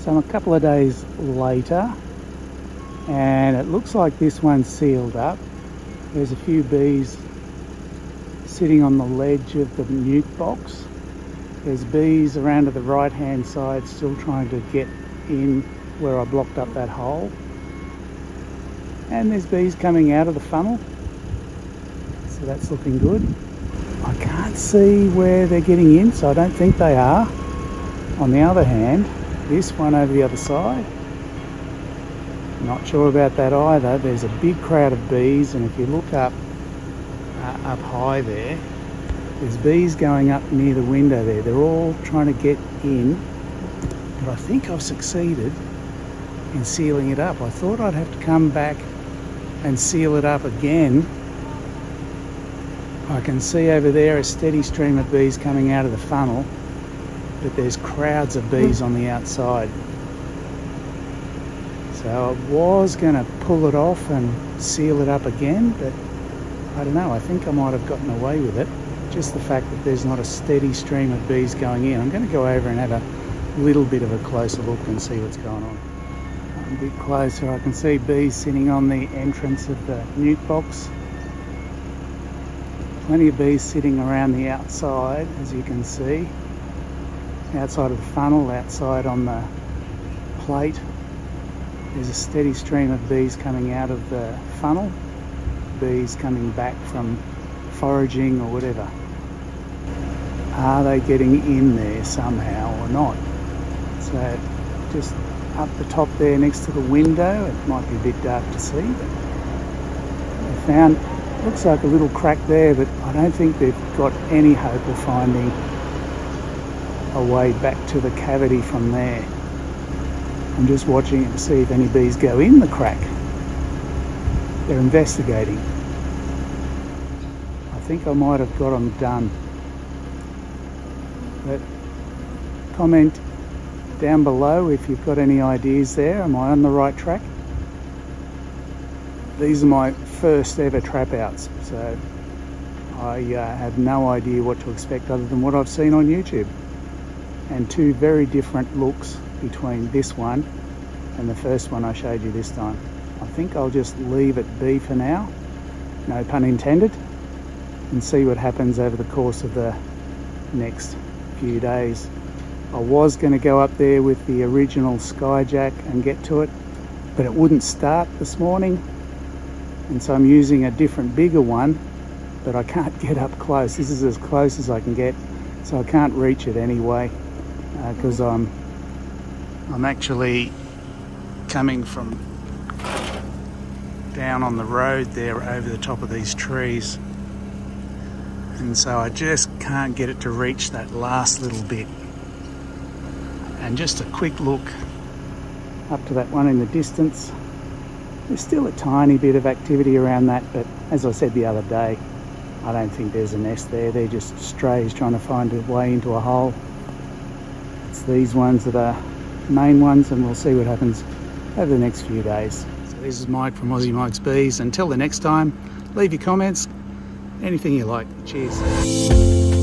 So I'm a couple of days later and it looks like this one's sealed up. There's a few bees sitting on the ledge of the nuke box. There's bees around to the right hand side still trying to get in where I blocked up that hole. And there's bees coming out of the funnel. So that's looking good. I can't see where they're getting in, so I don't think they are. On the other hand, this one over the other side, not sure about that either. There's a big crowd of bees, and if you look up high there, there's bees going up near the window there. They're all trying to get in, but I think I've succeeded in sealing it up. I thought I'd have to come back and seal it up again. I can see over there a steady stream of bees coming out of the funnel, but there's crowds of bees on the outside. So I was going to pull it off and seal it up again, but I don't know, I think I might have gotten away with it. Just the fact that there's not a steady stream of bees going in. I'm going to go over and have a little bit of a closer look and see what's going on. A bit closer, I can see bees sitting on the entrance of the nuke box. Plenty of bees sitting around the outside, as you can see. Outside of the funnel, outside on the plate. There's a steady stream of bees coming out of the funnel. Bees coming back from foraging or whatever. Are they getting in there somehow or not? So just up the top there next to the window, it might be a bit dark to see, but I found, looks like a little crack there, but I don't think they've got any hope of finding a way back to the cavity from there. I'm just watching it to see if any bees go in the crack. They're investigating. I think I might have got them done. But comment down below if you've got any ideas there. Am I on the right track? These are my first ever trap outs, so I have no idea what to expect other than what I've seen on YouTube. And two very different looks between this one and the first one I showed you this time. I think I'll just leave it be for now, no pun intended, and see what happens over the course of the next few days. I was going to go up there with the original SkyJack and get to it, but it wouldn't start this morning, and so I'm using a different bigger one, but I can't get up close. This is as close as I can get, so I can't reach it anyway, because I'm actually coming from down on the road there over the top of these trees, and so I just can't get it to reach that last little bit. And just a quick look up to that one in the distance. There's still a tiny bit of activity around that, but as I said the other day, I don't think there's a nest there. They're just strays trying to find a way into a hole. It's these ones that are main ones, and we'll see what happens over the next few days. So this is Mike from Aussie Mike's Bees. Until the next time, leave your comments, anything you like. Cheers.